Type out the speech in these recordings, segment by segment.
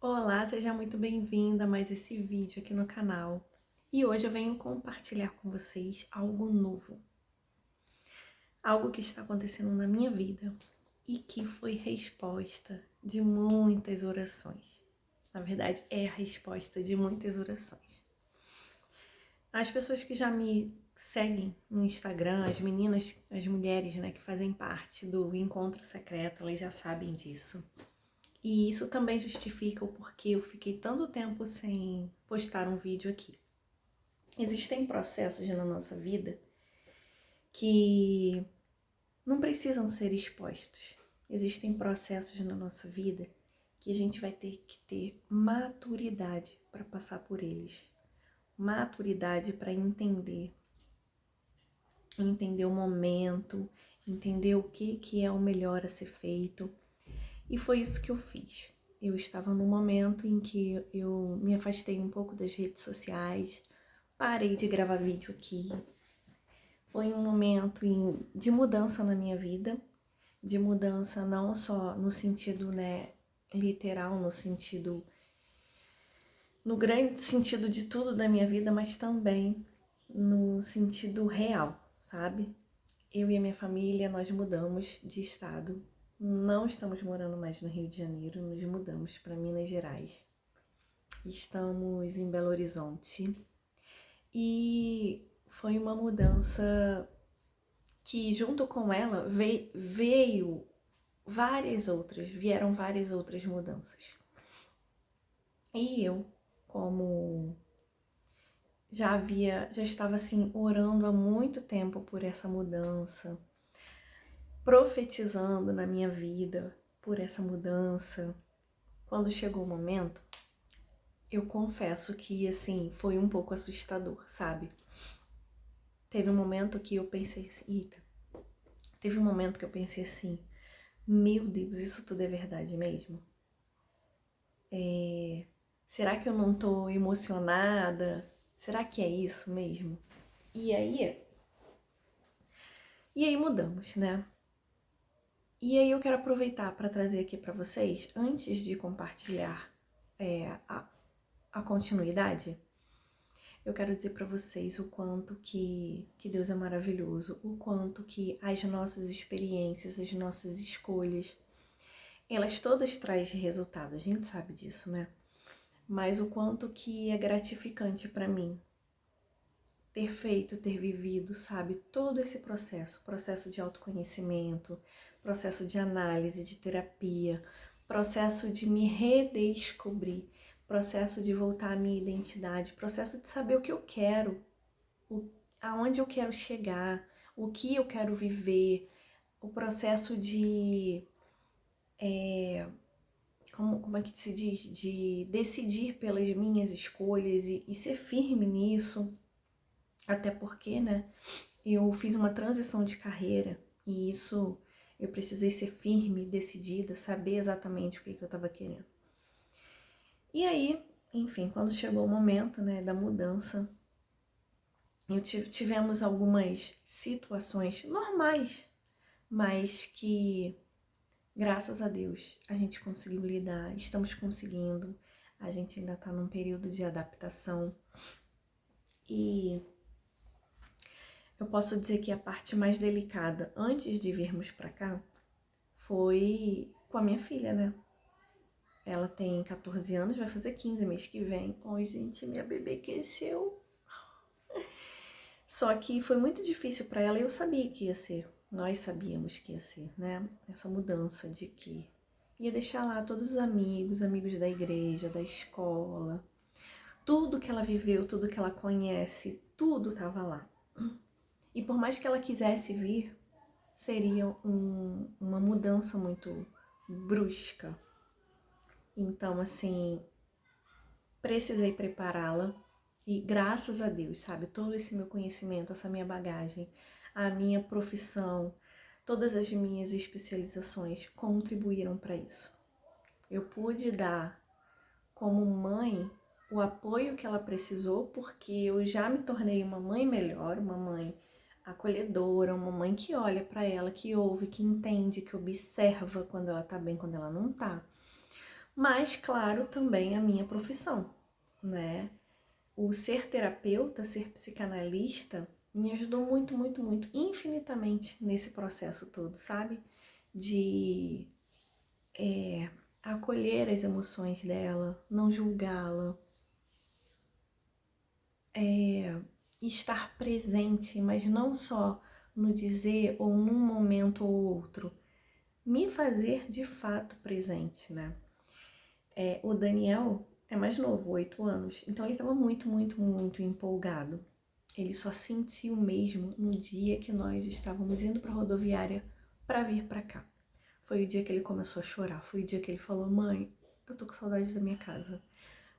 Olá, seja muito bem-vinda a mais esse vídeo aqui no canal. E hoje eu venho compartilhar com vocês algo novo. Algo que está acontecendo na minha vida e que foi resposta de muitas orações. Na verdade, é a resposta de muitas orações. As pessoas que já me seguem no Instagram, as meninas, as mulheres, né, que fazem parte do Encontro Secreto, elas já sabem disso. E isso também justifica o porquê eu fiquei tanto tempo sem postar um vídeo aqui. Existem processos na nossa vida que não precisam ser expostos. Existem processos na nossa vida que a gente vai ter que ter maturidade para passar por eles. Maturidade para entender o momento, entender o que é o melhor a ser feito. E foi isso que eu fiz. Eu estava num momento em que eu me afastei um pouco das redes sociais, parei de gravar vídeo aqui. Foi um momento de mudança na minha vida, de mudança não só no sentido, né, literal, no grande sentido de tudo da minha vida, mas também no sentido real, sabe? Eu e a minha família, nós mudamos de estado. Não estamos morando mais no Rio de Janeiro, nos mudamos para Minas Gerais. Estamos em Belo Horizonte. E foi uma mudança que junto com ela vieram várias outras mudanças. E eu, como já estava assim orando há muito tempo por essa mudança, profetizando na minha vida por essa mudança. Quando chegou o momento, eu confesso que assim, foi um pouco assustador, sabe? Teve um momento que eu pensei assim, meu Deus, isso tudo é verdade mesmo? Será que eu não tô emocionada? Será que é isso mesmo? E aí mudamos, né? E aí eu quero aproveitar para trazer aqui para vocês, antes de compartilhar a continuidade, eu quero dizer para vocês o quanto que Deus é maravilhoso, o quanto que as nossas experiências, as nossas escolhas, elas todas trazem resultado, a gente sabe disso, né? Mas o quanto que é gratificante para mim ter vivido, sabe, todo esse processo de autoconhecimento, processo de análise, de terapia, processo de me redescobrir, processo de voltar à minha identidade, processo de saber o que eu quero, aonde eu quero chegar, o que eu quero viver, o processo de, como é que se diz? De decidir pelas minhas escolhas e ser firme nisso. Até porque, né, eu fiz uma transição de carreira e isso eu precisei ser firme, decidida, saber exatamente o que eu estava querendo. E aí, enfim, quando chegou o momento, né, da mudança, tivemos algumas situações normais, mas que, graças a Deus, a gente conseguiu lidar, estamos conseguindo, a gente ainda está num período de adaptação e eu posso dizer que a parte mais delicada antes de virmos para cá foi com a minha filha, né? Ela tem 14 anos, vai fazer 15 mês que vem. Oi, gente, minha bebê cresceu. Só que foi muito difícil para ela e eu sabia que ia ser. Nós sabíamos que ia ser, né? Essa mudança de que ia deixar lá todos os amigos da igreja, da escola. Tudo que ela viveu, tudo que ela conhece, tudo estava lá. E por mais que ela quisesse vir, seria uma mudança muito brusca. Então, assim, precisei prepará-la e graças a Deus, sabe, todo esse meu conhecimento, essa minha bagagem, a minha profissão, todas as minhas especializações contribuíram para isso. Eu pude dar, como mãe, o apoio que ela precisou, porque eu já me tornei uma mãe melhor, uma mãe acolhedora, uma mãe que olha para ela, que ouve, que entende, que observa quando ela tá bem, quando ela não tá. Mas, claro, também a minha profissão, né? O ser terapeuta, ser psicanalista, me ajudou muito, muito, muito, infinitamente nesse processo todo, sabe? De acolher as emoções dela, não julgá-la, estar presente, mas não só no dizer ou num momento ou outro, me fazer de fato presente, né? O Daniel é mais novo, 8 anos, então ele estava muito, muito, muito empolgado. Ele só sentiu mesmo no dia que nós estávamos indo para a rodoviária para vir para cá. Foi o dia que ele começou a chorar, foi o dia que ele falou: mãe, eu tô com saudade da minha casa.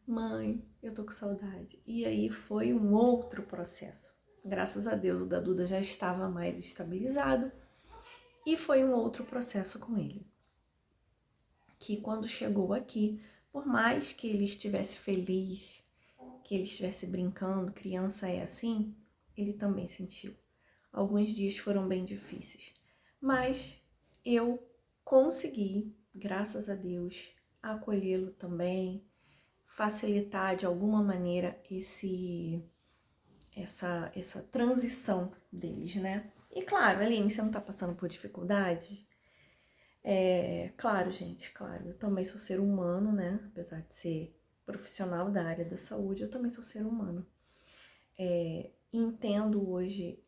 Mãe, eu tô com saudade. E aí foi um outro processo. Graças a Deus o da Duda já estava mais estabilizado e foi um outro processo com ele. Que quando chegou aqui, por mais que ele estivesse feliz, que ele estivesse brincando, criança é assim, ele também sentiu. Alguns dias foram bem difíceis, mas eu consegui, graças a Deus, acolhê-lo também, facilitar de alguma maneira essa transição deles, né? E claro, Aline, você não tá passando por dificuldades? Claro, gente, claro, eu também sou ser humano, né? Apesar de ser profissional da área da saúde, eu também sou ser humano. Entendo hoje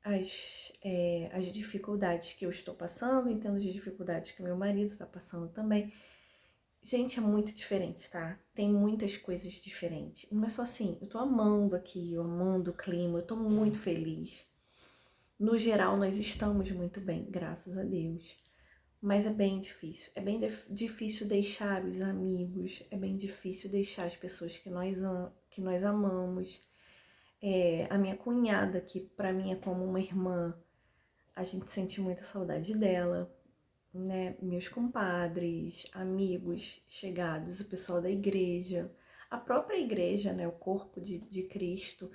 as dificuldades que eu estou passando, entendo as dificuldades que meu marido está passando também. Gente, é muito diferente, tá? Tem muitas coisas diferentes. Não é só assim, eu tô amando aqui, eu amando o clima, eu tô muito feliz. No geral, nós estamos muito bem, graças a Deus. Mas é bem difícil. É bem difícil deixar os amigos, é bem difícil deixar as pessoas que nós amamos. A minha cunhada, que pra mim é como uma irmã, a gente sente muita saudade dela, né? Meus compadres, amigos chegados, o pessoal da igreja, a própria igreja, né? O corpo de Cristo,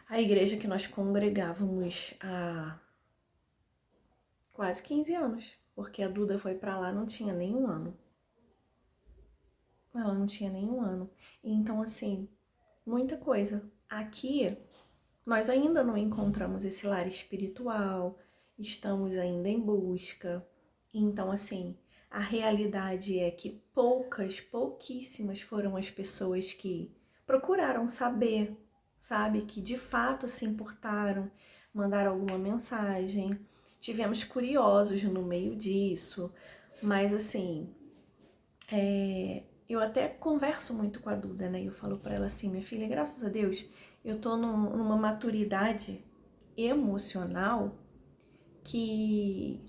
a igreja que nós congregávamos há quase 15 anos, porque a Duda foi pra lá, não tinha nenhum ano. Ela não tinha nenhum ano. Então, assim, muita coisa. Aqui, nós ainda não encontramos esse lar espiritual, estamos ainda em busca. Então, assim, a realidade é que pouquíssimas foram as pessoas que procuraram saber, sabe? Que de fato se importaram, mandaram alguma mensagem. Tivemos curiosos no meio disso, mas assim, eu até converso muito com a Duda, né? Eu falo pra ela assim: minha filha, graças a Deus, eu tô numa maturidade emocional que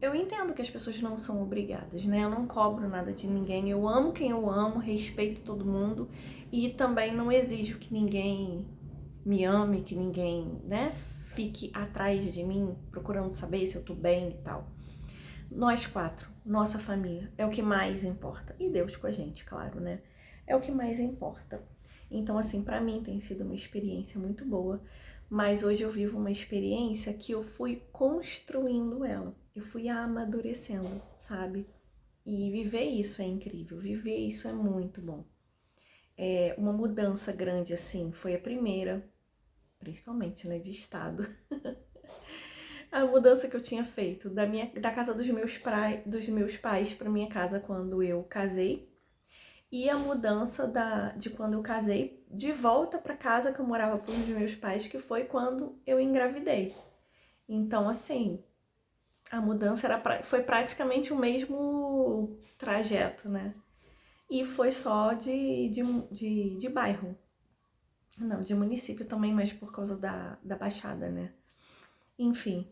eu entendo que as pessoas não são obrigadas, né? Eu não cobro nada de ninguém. Eu amo quem eu amo, respeito todo mundo e também não exijo que ninguém me ame, que ninguém, né, fique atrás de mim procurando saber se eu tô bem e tal. Nós quatro, nossa família, é o que mais importa. E Deus com a gente, claro, né? É o que mais importa. Então, assim, pra mim tem sido uma experiência muito boa, mas hoje eu vivo uma experiência que eu fui construindo ela. Eu fui amadurecendo, sabe? E viver isso é incrível, viver isso é muito bom. Uma mudança grande, assim, foi a primeira, principalmente, né, de estado. A mudança que eu tinha feito da casa dos meus pais para minha casa quando eu casei, e a mudança de quando eu casei de volta para casa que eu morava com os meus pais, que foi quando eu engravidei. Então, assim, a mudança foi praticamente o mesmo trajeto, né? E foi só de bairro. Não, de município também, mas por causa da Baixada, né? Enfim,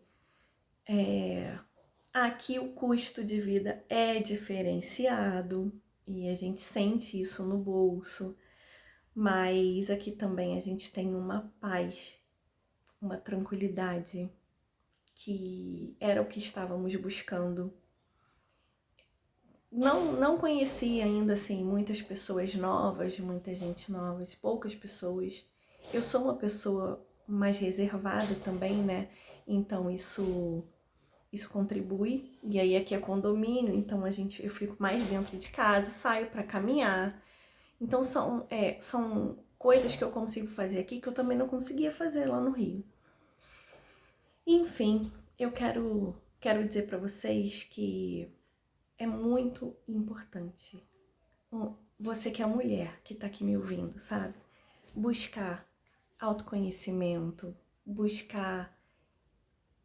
aqui o custo de vida é diferenciado e a gente sente isso no bolso, mas aqui também a gente tem uma paz, uma tranquilidade que era o que estávamos buscando. Não conheci ainda assim muitas pessoas novas, muita gente nova, poucas pessoas. Eu sou uma pessoa mais reservada também, né? Então isso isso contribui. E aí aqui é condomínio, então eu fico mais dentro de casa, saio para caminhar. Então são coisas que eu consigo fazer aqui que eu também não conseguia fazer lá no Rio. Enfim, eu quero dizer para vocês que é muito importante, você que é mulher, que tá aqui me ouvindo, sabe? Buscar autoconhecimento, buscar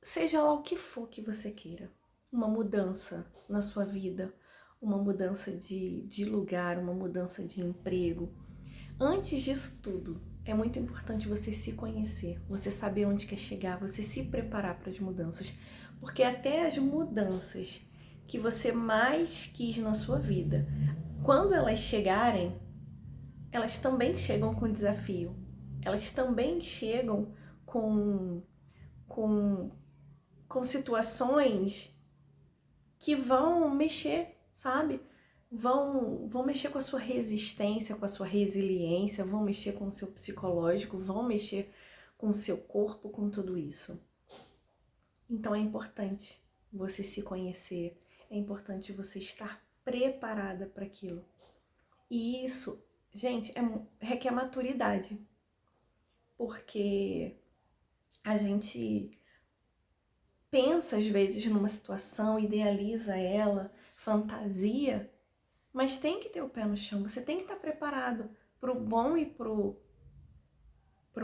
seja lá o que for que você queira. Uma mudança na sua vida, uma mudança de lugar, uma mudança de emprego. Antes disso tudo, é muito importante você se conhecer, você saber onde quer chegar, você se preparar para as mudanças. Porque até as mudanças que você mais quis na sua vida, quando elas chegarem, elas também chegam com desafio. Elas também chegam com, com, com situações que vão mexer, sabe? Vão mexer com a sua resistência, com a sua resiliência, vão mexer com o seu psicológico, vão mexer com o seu corpo, com tudo isso. Então é importante você se conhecer, é importante você estar preparada para aquilo. E isso, gente, requer maturidade, porque a gente pensa às vezes numa situação, idealiza ela, fantasia, mas tem que ter o pé no chão, você tem que estar preparado pro bom e pro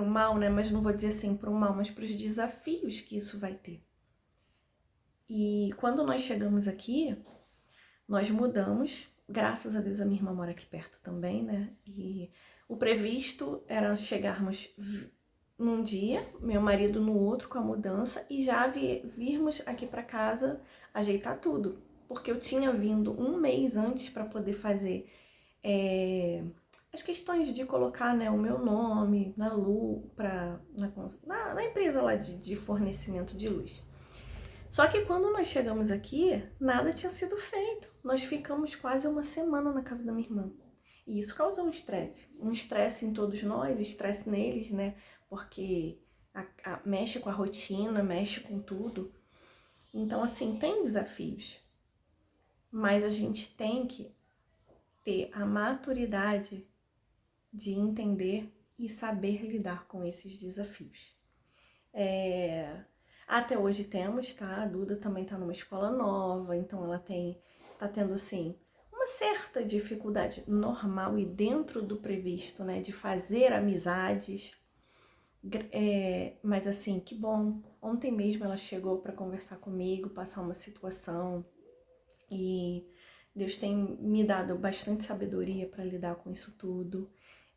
mal, né? Mas não vou dizer assim pro mal, mas pros desafios que isso vai ter. E quando nós chegamos aqui, nós mudamos, graças a Deus a minha irmã mora aqui perto também, né? E o previsto era chegarmos num dia, meu marido no outro com a mudança e já virmos aqui para casa ajeitar tudo. Porque eu tinha vindo um mês antes para poder fazer as questões de colocar, né, o meu nome na luz, na empresa lá de fornecimento de luz. Só que quando nós chegamos aqui, nada tinha sido feito. Nós ficamos quase uma semana na casa da minha irmã. E isso causou um estresse em todos nós, estresse neles, né? Porque mexe com a rotina, mexe com tudo. Então, assim, tem desafios. Mas a gente tem que ter a maturidade de entender e saber lidar com esses desafios. Até hoje temos, tá? A Duda também tá numa escola nova, então ela tá tendo, assim, uma certa dificuldade normal e dentro do previsto, né? De fazer amizades. Mas assim, que bom. Ontem mesmo ela chegou para conversar comigo, passar uma situação e Deus tem me dado bastante sabedoria para lidar com isso tudo.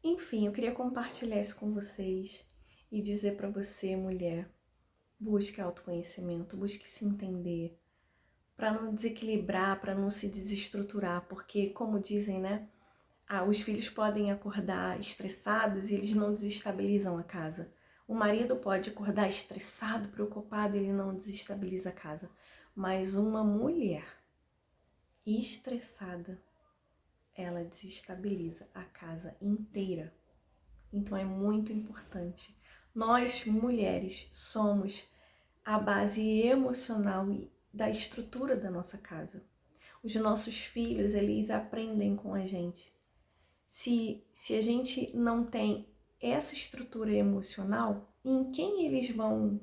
Enfim, eu queria compartilhar isso com vocês e dizer para você, mulher, busque autoconhecimento, busque se entender, para não desequilibrar, para não se desestruturar, porque como dizem, né? Os filhos podem acordar estressados e eles não desestabilizam a casa. O marido pode acordar estressado, preocupado e ele não desestabiliza a casa. Mas uma mulher estressada, ela desestabiliza a casa inteira. Então é muito importante. Nós, mulheres, somos a base emocional da estrutura da nossa casa. Os nossos filhos, eles aprendem com a gente. Se a gente não tem essa estrutura emocional, em quem eles vão